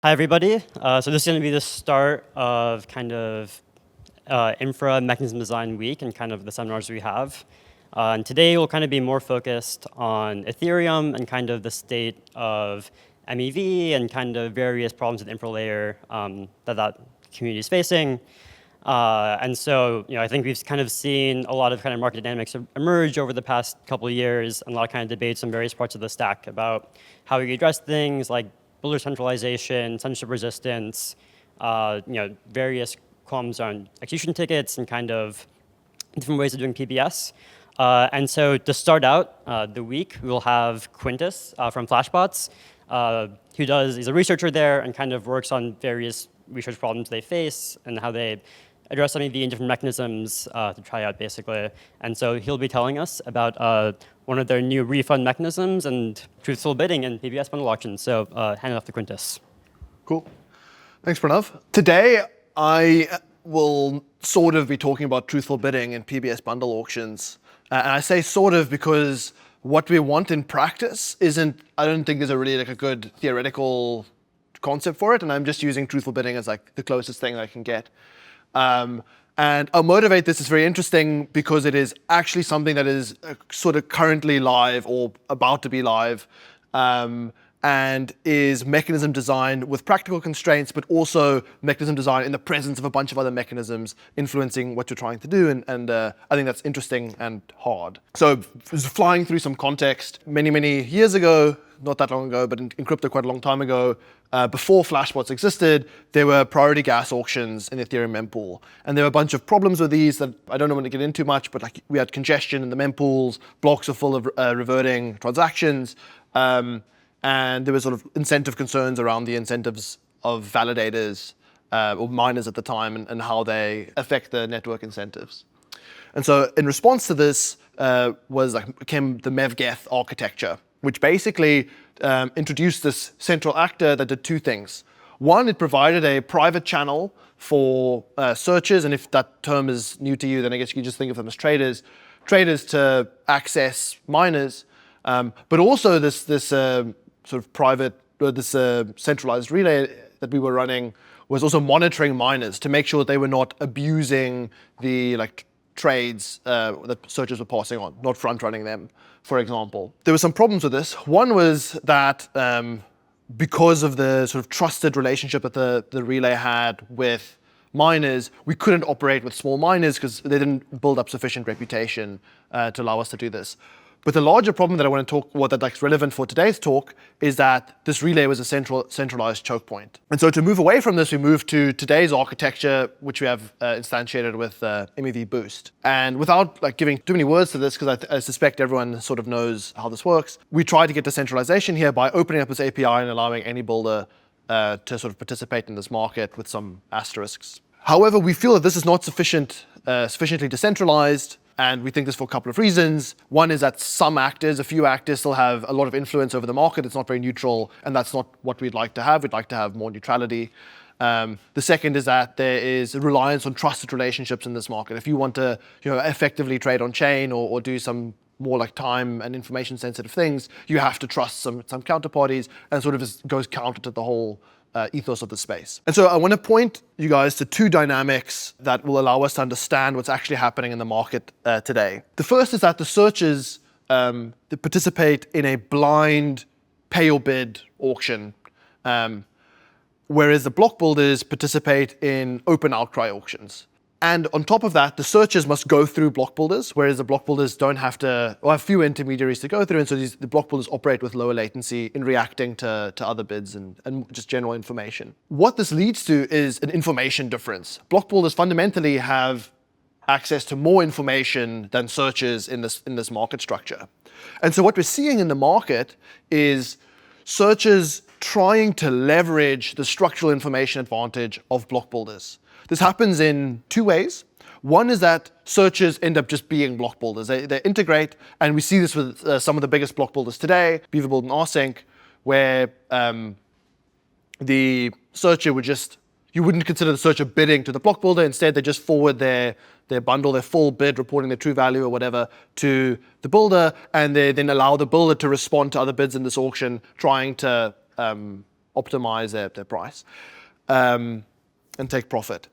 Hi, everybody. So this is going to be the start of kind of infra mechanism design week and kind of the seminars we have. And today we'll kind of be more focused on Ethereum and kind of the state of MEV and kind of various problems with infra layer that community is facing. And so, I think we've kind of seen a lot of kind of market dynamics emerge over the past couple of years, and a lot of kind of debates on various parts of the stack about how we address things like builder centralization, censorship resistance, various qualms on execution tickets, and kind of different ways of doing PBS. And so to start out the week, we will have Quintus from Flashbots, he's a researcher there and kind of works on various research problems they face and how they address some of the different mechanisms to try out, basically. And so he'll be telling us about one of their new refund mechanisms and truthful bidding and PBS bundle auctions. So hand it off to Quintus. Cool. Thanks, Pranav. Today, I will sort of be talking about truthful bidding and PBS bundle auctions. And I say sort of because what we want in practice I don't think is a really a good theoretical concept for it. And I'm just using truthful bidding as the closest thing I can get. And I'll motivate this is very interesting because it is actually something that is sort of currently live or about to be live, and is mechanism design with practical constraints, but also mechanism design in the presence of a bunch of other mechanisms influencing what you're trying to do. And I think that's interesting and hard. So flying through some context, many years ago, not that long ago, but in crypto quite a long time ago, before Flashbots existed, there were priority gas auctions in the Ethereum mempool. And there were a bunch of problems with these that I don't want to get into much, but we had congestion in the mempools, blocks are full of reverting transactions, and there were sort of incentive concerns around the incentives of validators or miners at the time and how they affect the network incentives. And so in response to this came the MEV-Geth architecture, which basically introduced this central actor that did two things. One, it provided a private channel for searchers, and if that term is new to you, then I guess you can just think of them as traders to access miners, but also this sort of private, this centralized relay that we were running was also monitoring miners to make sure that they were not abusing the trades that searchers were passing on, not front running them, for example. There were some problems with this. One was that because of the sort of trusted relationship that the relay had with miners, we couldn't operate with small miners because they didn't build up sufficient reputation to allow us to do this. But the larger problem that I want to talk about that's relevant for today's talk is that this relay was a centralized choke point. And so to move away from this, we moved to today's architecture, which we have instantiated with MEV Boost. And without giving too many words to this, because I suspect everyone sort of knows how this works, we try to get decentralization here by opening up this API and allowing any builder to sort of participate in this market with some asterisks. However, we feel that this is not sufficiently decentralized. And we think this for a couple of reasons. One is that a few actors still have a lot of influence over the market. It's not very neutral, and that's not what we'd like to have. We'd like to have more neutrality. The second is that there is a reliance on trusted relationships in this market. If you want to effectively trade on chain or do some more time and information sensitive things, you have to trust some counterparties, and sort of goes counter to the whole ethos of the space. And so I want to point you guys to two dynamics that will allow us to understand what's actually happening in the market today. The first is that the searchers that participate in a blind pay or bid auction, whereas the block builders participate in open outcry auctions. And on top of that, the searchers must go through block builders, whereas the block builders don't have to, or have fewer intermediaries to go through, and so the block builders operate with lower latency in reacting to other bids and just general information. What this leads to is an information difference. Block builders fundamentally have access to more information than searchers in this market structure. And so what we're seeing in the market is searchers trying to leverage the structural information advantage of block builders. This happens in two ways. One is that searchers end up just being block builders. They integrate, and we see this with some of the biggest block builders today, Beaverbuild and rsync, where the searcher you wouldn't consider the searcher bidding to the block builder. Instead, they just forward their bundle, their full bid, reporting their true value or whatever to the builder, and they then allow the builder to respond to other bids in this auction, trying to optimize their price and take profit.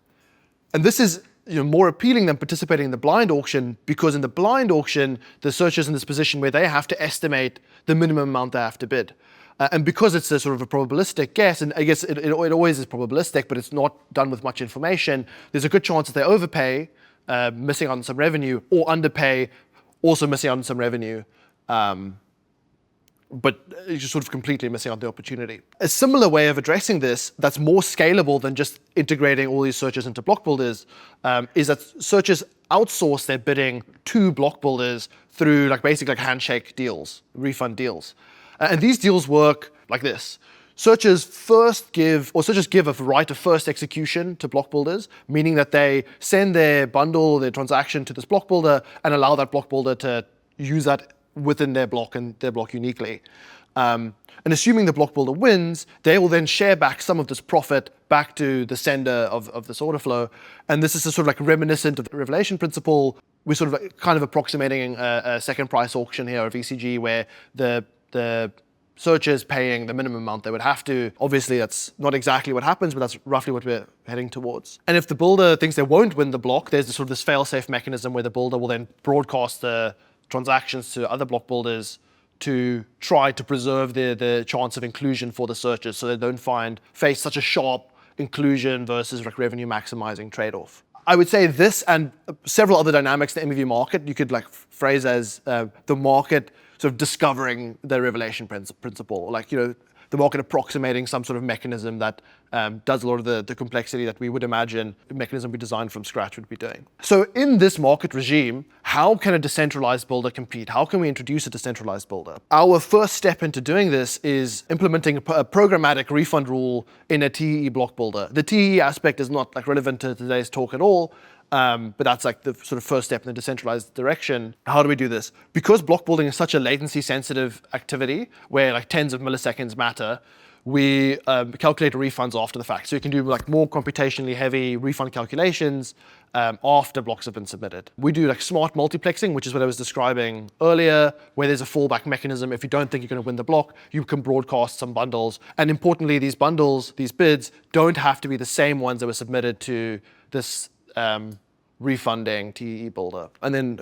And this is more appealing than participating in the blind auction, because in the blind auction, the searcher's in this position where they have to estimate the minimum amount they have to bid. And because it's a sort of a probabilistic guess, and I guess it always is probabilistic, but it's not done with much information, there's a good chance that they overpay, missing out on some revenue, or underpay, also missing out on some revenue. But you're just sort of completely missing out the opportunity. A similar way of addressing this that's more scalable than just integrating all these searches into block builders is that searchers outsource their bidding to block builders through basically handshake deals, refund deals. And these deals work like this. Searchers give a right of first execution to block builders, meaning that they send their bundle, their transaction to this block builder and allow that block builder to use that within their block and their block uniquely. And assuming the block builder wins, they will then share back some of this profit back to the sender of this order flow. And this is a sort of reminiscent of the revelation principle. We're sort of kind of approximating a second price auction here, or VCG, where the searchers paying the minimum amount they would have to. Obviously, that's not exactly what happens, but that's roughly what we're heading towards. And if the builder thinks they won't win the block, there's this fail-safe mechanism where the builder will then broadcast the transactions to other block builders to try to preserve the chance of inclusion for the searchers, so they don't face such a sharp inclusion versus revenue maximizing trade-off. I would say this and several other dynamics in the MEV market you could phrase as the market sort of discovering the revelation principle, the market approximating some sort of mechanism that does a lot of the complexity that we would imagine a mechanism we designed from scratch would be doing. So in this market regime, how can a decentralized builder compete? How can we introduce a decentralized builder? Our first step into doing this is implementing a programmatic refund rule in a TEE block builder. The TEE aspect is not relevant to today's talk at all, but that's the sort of first step in the decentralized direction. How do we do this? Because block building is such a latency sensitive activity where tens of milliseconds matter, we calculate refunds after the fact. So you can do more computationally heavy refund calculations after blocks have been submitted. We do smart multiplexing, which is what I was describing earlier, where there's a fallback mechanism. If you don't think you're going to win the block, you can broadcast some bundles. And importantly, these bundles, these bids, don't have to be the same ones that were submitted to this refunding TEE builder. And then,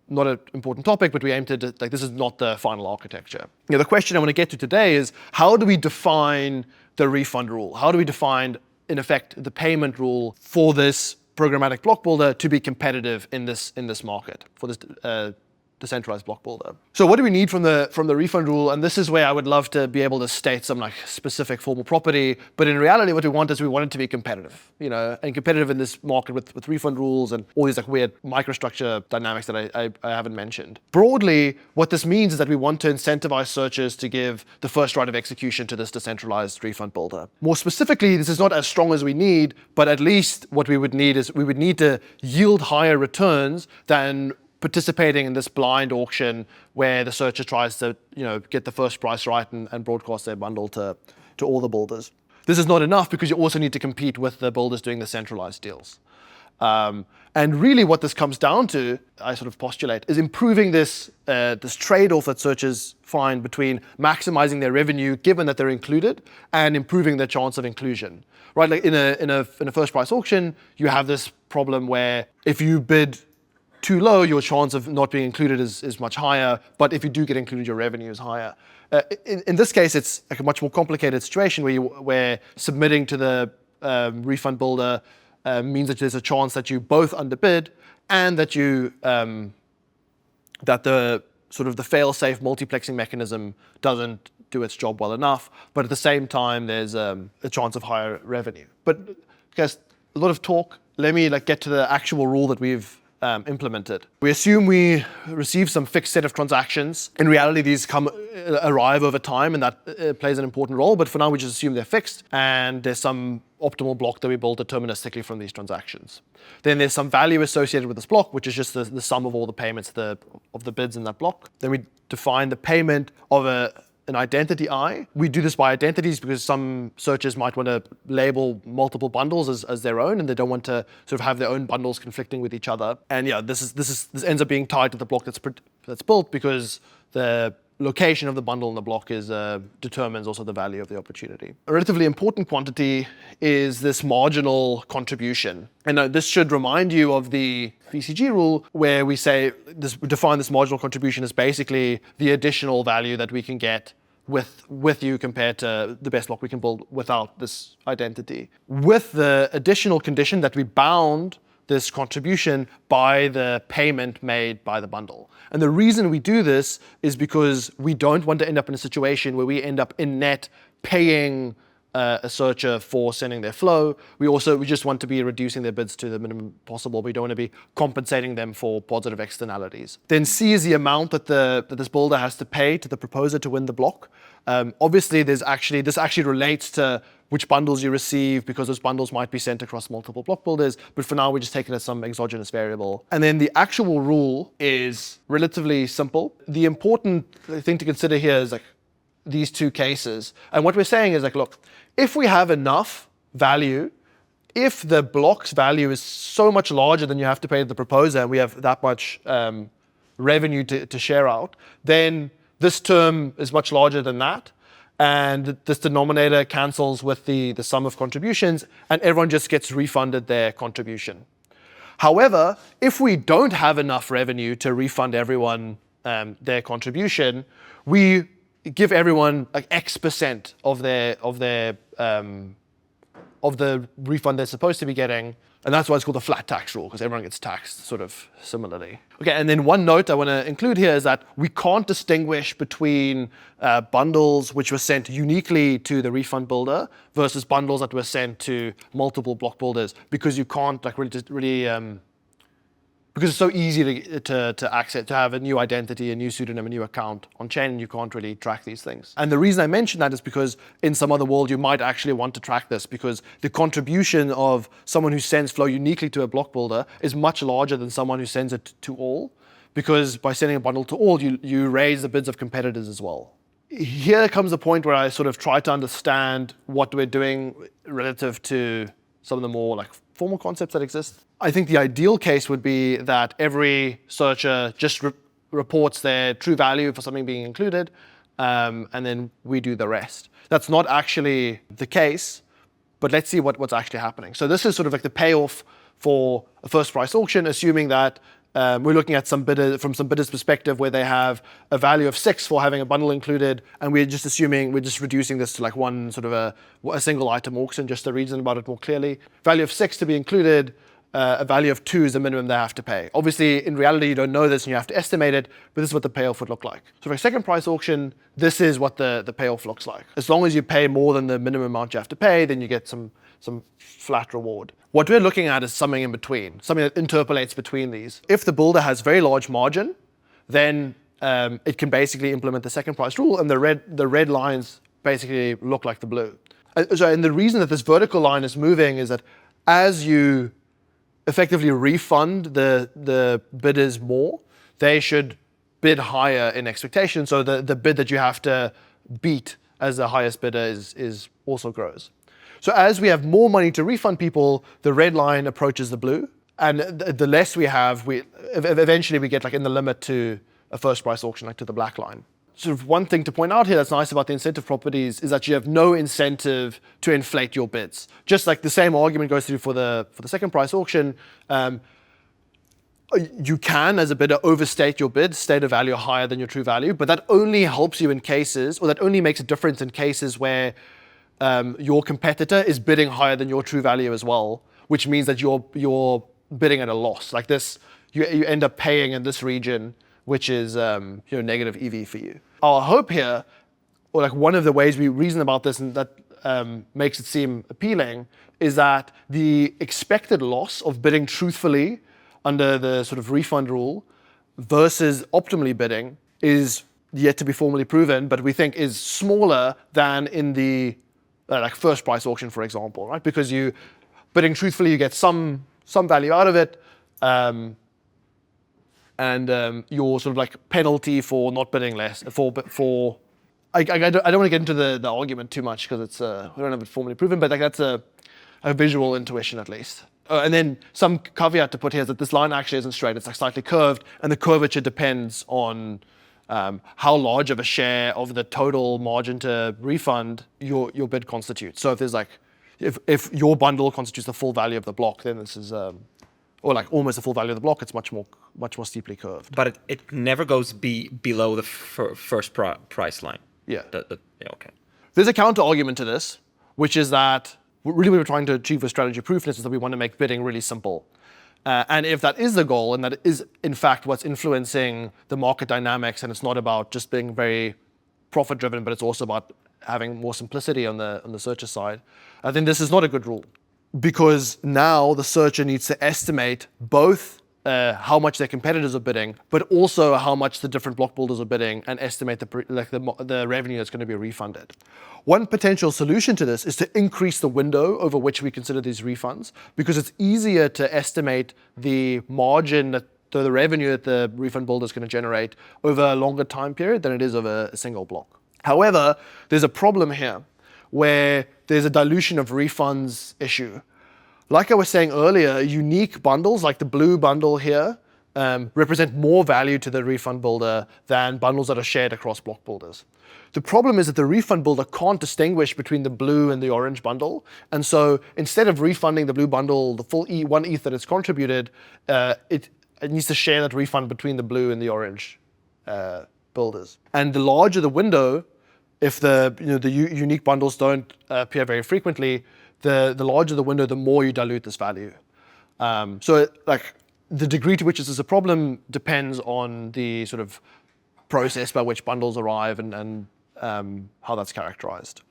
not an important topic, but we aim to, this is not the final architecture. The question I want to get to today is, how do we define the refund rule? How do we define, in effect, the payment rule for this programmatic block builder to be competitive in this market, for this decentralized block builder? So what do we need from the refund rule? And this is where I would love to be able to state some specific formal property, but in reality what we want is we want it to be competitive, and competitive in this market with refund rules and all these weird microstructure dynamics that I haven't mentioned. Broadly, what this means is that we want to incentivize searchers to give the first right of execution to this decentralized refund builder. More specifically, this is not as strong as we need, but at least what we would need is we would need to yield higher returns than participating in this blind auction where the searcher tries to get the first price right and broadcast their bundle to all the builders. This is not enough because you also need to compete with the builders doing the centralized deals. And really what this comes down to, I sort of postulate, is improving this trade-off that searchers find between maximizing their revenue given that they're included and improving their chance of inclusion. Right? In a first price auction, you have this problem where if you bid too low, your chance of not being included is much higher, but if you do get included, your revenue is higher. In this case, it's a much more complicated situation where submitting to the refund builder means that there's a chance that you both underbid and that that the sort of the fail-safe multiplexing mechanism doesn't do its job well enough, but at the same time, there's a chance of higher revenue. But guys, a lot of talk. Let me get to the actual rule that we've implemented. We assume we receive some fixed set of transactions. In reality, these arrive over time, and that plays an important role. But for now, we just assume they're fixed, and there's some optimal block that we build deterministically from these transactions. Then there's some value associated with this block, which is just the sum of all the payments of the bids in that block. Then we define the payment of an identity I. We do this by identities because some searchers might want to label multiple bundles as their own, and they don't want to sort of have their own bundles conflicting with each other. And this ends up being tied to the block that's built because the location of the bundle in the block determines also the value of the opportunity. A relatively important quantity is this marginal contribution. And this should remind you of the VCG rule, where we define this marginal contribution as basically the additional value that we can get with you compared to the best block we can build without this identity. With the additional condition that we bound this contribution by the payment made by the bundle. And the reason we do this is because we don't want to end up in a situation where we end up in net paying a searcher for sending their flow. We just want to be reducing their bids to the minimum possible. We don't want to be compensating them for positive externalities. Then C is the amount that this builder has to pay to the proposer to win the block. Obviously, this actually relates to which bundles you receive, because those bundles might be sent across multiple block builders, but for now we just take it as some exogenous variable. And then the actual rule is relatively simple. The important thing to consider here is like these two cases. And what we're saying is like, look, if we have enough value, if the block's value is so much larger than you have to pay the proposer, and we have that much revenue to share out, then this term is much larger than that. And this denominator cancels with the sum of contributions, and everyone just gets refunded their contribution. However, if we don't have enough revenue to refund everyone their contribution, we give everyone like X% of the refund they're supposed to be getting. And that's why it's called the flat tax rule, because everyone gets taxed sort of similarly. Okay, and then one note I want to include here is that we can't distinguish between bundles which were sent uniquely to the refund builder versus bundles that were sent to multiple block builders, because you can't like really because it's so easy to access, to have a new identity, a new pseudonym, a new account on chain, and you can't really track these things. And the reason I mention that is because in some other world, you might actually want to track this, because the contribution of someone who sends flow uniquely to a block builder is much larger than someone who sends it to all, because by sending a bundle to all, you raise the bids of competitors as well. Here comes the point where I sort of try to understand what we're doing relative to some of the more like formal concepts that exist. I think the ideal case would be that every searcher just reports their true value for something being included, and then we do the rest. That's not actually the case, but let's see what's actually happening. So this is sort of like the payoff for a first price auction, assuming that we're looking at from some bidder's perspective where they have a value of 6 for having a bundle included, and we're just reducing this to like one sort of a single item auction, just to reason about it more clearly. Value of 6 to be included, a value of 2 is the minimum they have to pay. Obviously, in reality, you don't know this and you have to estimate it, but this is what the payoff would look like. So for a second price auction, this is what the payoff looks like. As long as you pay more than the minimum amount you have to pay, then you get some flat reward. What we're looking at is something in between, something that interpolates between these. If the builder has very large margin, then it can basically implement the second price rule, and the red lines basically look like the blue. And the reason that this vertical line is moving is that as you effectively refund the bidders more, they should bid higher in expectation. So the bid that you have to beat as the highest bidder is also grows. So as we have more money to refund people, the red line approaches the blue, and the less we have, eventually we get like in the limit to a first price auction, like to the black line. Sort of one thing to point out here that's nice about the incentive properties is that you have no incentive to inflate your bids. Just like the same argument goes through for the second price auction, you can, as a bidder, overstate your bid, state a value higher than your true value, but that only helps you in cases, or that only makes a difference in cases where your competitor is bidding higher than your true value as well, which means that you're bidding at a loss. Like this, you end up paying in this region, which is negative EV for you. Our hope here, or like one of the ways we reason about this and that makes it seem appealing, is that the expected loss of bidding truthfully under the sort of refund rule versus optimally bidding is yet to be formally proven, but we think is smaller than in the like first price auction, for example, right? Because you bidding truthfully, you get some value out of it, and your sort of like penalty for not bidding less for I don't want to get into the argument too much because it's we don't have it formally proven, but like that's a visual intuition at least. And then some caveat to put here is that this line actually isn't straight; it's like slightly curved, and the curvature depends on how large of a share of the total margin to refund your bid constitutes. So if there's like, if your bundle constitutes the full value of the block, then this is, or like almost the full value of the block, it's much more steeply curved. But it never goes below the first price line. Yeah. Yeah, okay. There's a counter argument to this, which is that really what we're trying to achieve with strategy proofness is that we want to make bidding really simple. And if that is the goal, and that is in fact what's influencing the market dynamics, and it's not about just being very profit driven, but it's also about having more simplicity on the searcher side, I think this is not a good rule. Because now the searcher needs to estimate both how much their competitors are bidding, but also how much the different block builders are bidding, and estimate the revenue that's going to be refunded. One potential solution to this is to increase the window over which we consider these refunds, because it's easier to estimate the margin that the revenue that the refund builder is going to generate over a longer time period than it is over a single block. However, there's a problem here where there's a dilution of refunds issue. Like I was saying earlier, unique bundles like the blue bundle here represent more value to the refund builder than bundles that are shared across block builders. The problem is that the refund builder can't distinguish between the blue and the orange bundle. And so instead of refunding the blue bundle, the full 1 ETH that it's contributed, it needs to share that refund between the blue and the orange builders. And the larger the window, if the unique bundles don't appear very frequently, the larger the window, the more you dilute this value. So the degree to which this is a problem depends on the sort of process by which bundles arrive and how that's characterized.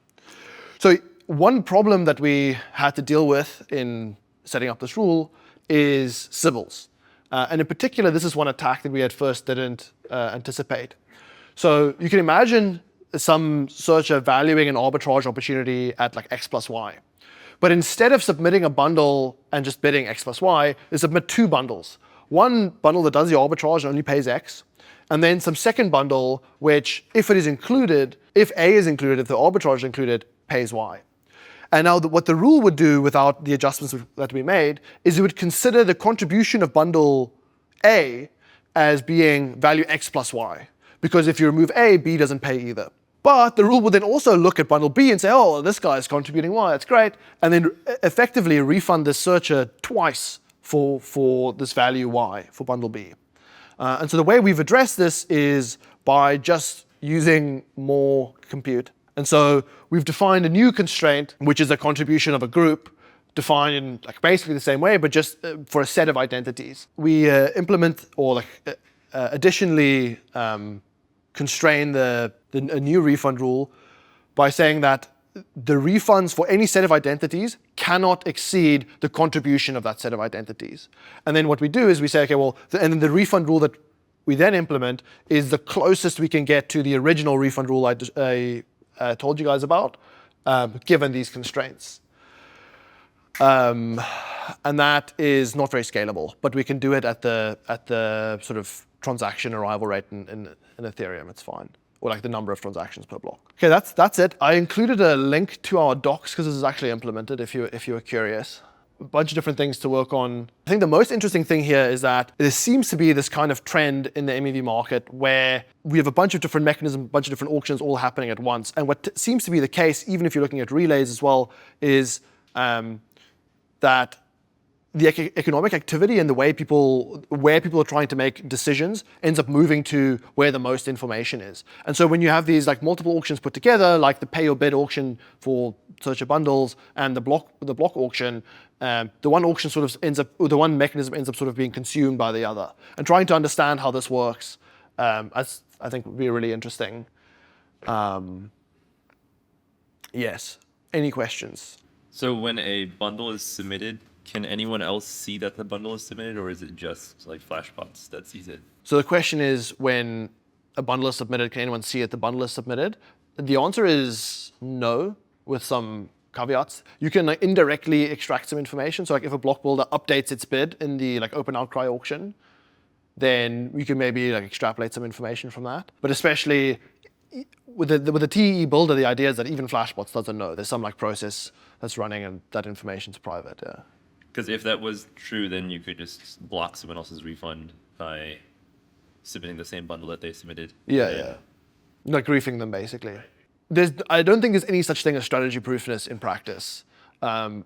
So one problem that we had to deal with in setting up this rule is Sybil's. And in particular, this is one attack that we at first didn't anticipate. So you can imagine some searcher valuing an arbitrage opportunity at like X plus Y. But instead of submitting a bundle and just bidding X plus Y, they submit 2 bundles. One bundle that does the arbitrage and only pays X, and then some second bundle which, if it is included, if A is included, if the arbitrage is included, pays Y. And now what the rule would do without the adjustments that we made is it would consider the contribution of bundle A as being value X plus Y. Because if you remove A, B doesn't pay either. But the rule would then also look at bundle B and say, oh, this guy is contributing Y, that's great. And then effectively refund the searcher twice for this value Y, for bundle B. And so the way we've addressed this is by just using more compute. And so we've defined a new constraint, which is a contribution of a group, defined in like basically the same way, but just for a set of identities. We implement or additionally constrain a new refund rule by saying that the refunds for any set of identities cannot exceed the contribution of that set of identities. And then what we do is we say, okay, well, and then the refund rule that we then implement is the closest we can get to the original refund rule I told you guys about, given these constraints. And that is not very scalable, but we can do it at the sort of transaction arrival rate in Ethereum. It's fine. Or like the number of transactions per block. Okay, that's it. I included a link to our docs because this is actually implemented if you were curious. A bunch of different things to work on. I think the most interesting thing here is that there seems to be this kind of trend in the MEV market where we have a bunch of different mechanisms, a bunch of different auctions all happening at once. And what seems to be the case, even if you're looking at relays as well, is that the economic activity and the way where people are trying to make decisions ends up moving to where the most information is. And so when you have these like multiple auctions put together, like the pay or bid auction for searcher bundles and the block auction, the one auction sort of ends up, or the one mechanism ends up sort of being consumed by the other. And trying to understand how this works, I think would be really interesting. Yes. Any questions? So when a bundle is submitted, can anyone else see that the bundle is submitted, or is it just like Flashbots that sees it? So the question is, when a bundle is submitted, can anyone see it? The bundle is submitted? The answer is no, with some caveats. You can indirectly extract some information. So like if a block builder updates its bid in the like open outcry auction, then we can maybe like extrapolate some information from that. But especially with the TEE builder, the idea is that even Flashbots doesn't know. There's some like process that's running and that information's private, yeah. Because if that was true, then you could just block someone else's refund by submitting the same bundle that they submitted. Yeah. Like griefing them, basically. I don't think there's any such thing as strategy proofness in practice.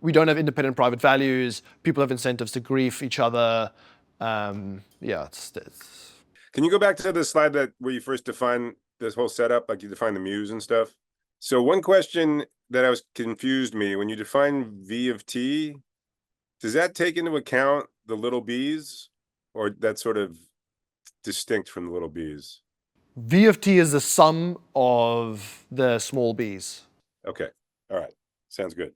We don't have independent private values. People have incentives to grief each other. It's Can you go back to the slide where you first define this whole setup, like you define the muse and stuff? So one question that confused me, when you define V of t, does that take into account the little b's, or that's sort of distinct from the little b's? V of t is the sum of the small b's. Okay, all right, sounds good.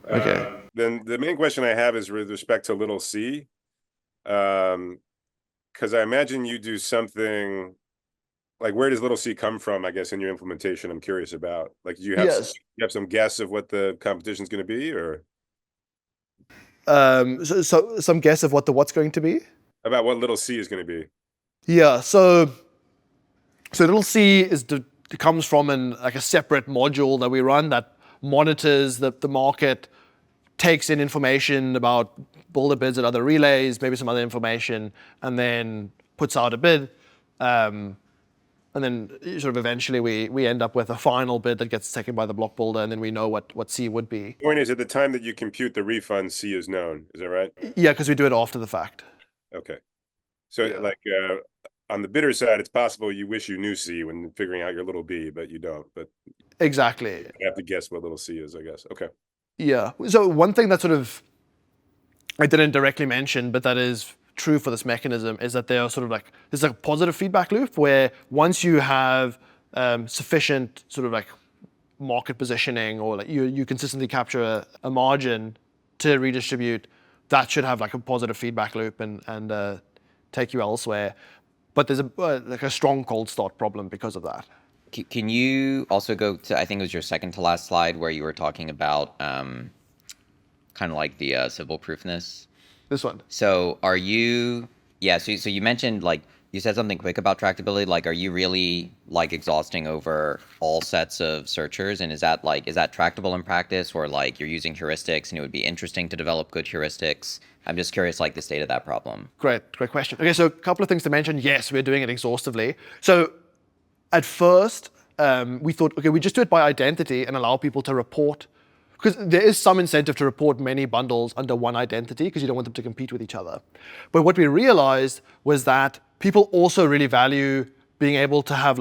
Okay. Then the main question I have is with respect to little c, because I imagine you do something like, where does little c come from? I guess in your implementation, I'm curious about. Like, do you have some guess of what the competition is going to be, or so some guess of what what's going to be? About what little c is going to be? Yeah. So little c comes from a separate module that we run that monitors the market, takes in information about builder bids at other relays, maybe some other information, and then puts out a bid. And then sort of eventually we end up with a final bid that gets taken by the block builder, and then we know what C would be. The point is, at the time that you compute the refund, C is known. Is that right? Yeah, because we do it after the fact. Okay. So on the bidder side, it's possible you wish you knew C when figuring out your little b, but you don't. But exactly. You have to guess what little c is, I guess. Okay. Yeah. So one thing that sort of I didn't directly mention, but that is true for this mechanism, is that there's a positive feedback loop where once you have sufficient sort of market positioning, or you consistently capture a margin to redistribute, that should have a positive feedback loop and take you elsewhere. But there's a strong cold start problem because of that. Can you also go to, I think it was your second to last slide, where you were talking about kind of like the civil proofness? This one. So are you, so you mentioned, you said something quick about tractability. Are you really exhausting over all sets of searchers? And is that tractable in practice, or you're using heuristics and it would be interesting to develop good heuristics? I'm just curious, the state of that problem. Great question. Okay, so a couple of things to mention. Yes, we're doing it exhaustively. So at first, we thought, okay, we just do it by identity and allow people to report, because there is some incentive to report many bundles under one identity because you don't want them to compete with each other. But what we realized was that people also really value being able to have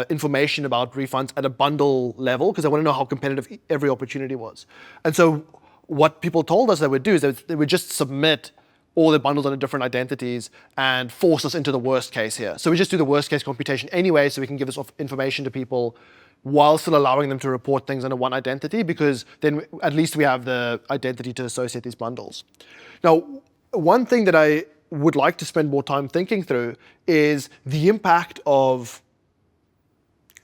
information about refunds at a bundle level, because they want to know how competitive every opportunity was. And so what people told us they would do is they would just submit all the bundles under different identities and force us into the worst case here. So we just do the worst case computation anyway, so we can give this information to people while still allowing them to report things under one identity, because then at least we have the identity to associate these bundles. Now, one thing that I would like to spend more time thinking through is the impact of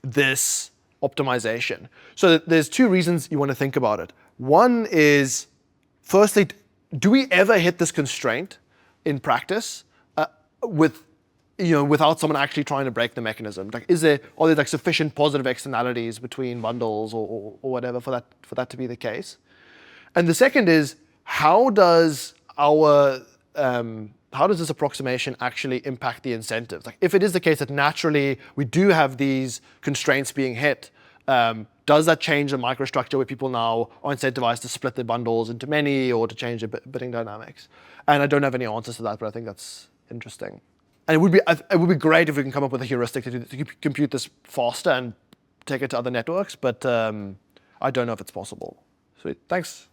this optimization. So there's two reasons you want to think about it. One is, firstly, do we ever hit this constraint in practice without someone actually trying to break the mechanism? Are there sufficient positive externalities between bundles or whatever for that to be the case? And the second is, how does this approximation actually impact the incentives? If it is the case that naturally we do have these constraints being hit, does that change the microstructure where people now are incentivized to split their bundles into many, or to change the bidding dynamics? And I don't have any answers to that, but I think that's interesting. And it would be great if we can come up with a heuristic to compute this faster and take it to other networks, but I don't know if it's possible. Sweet, thanks.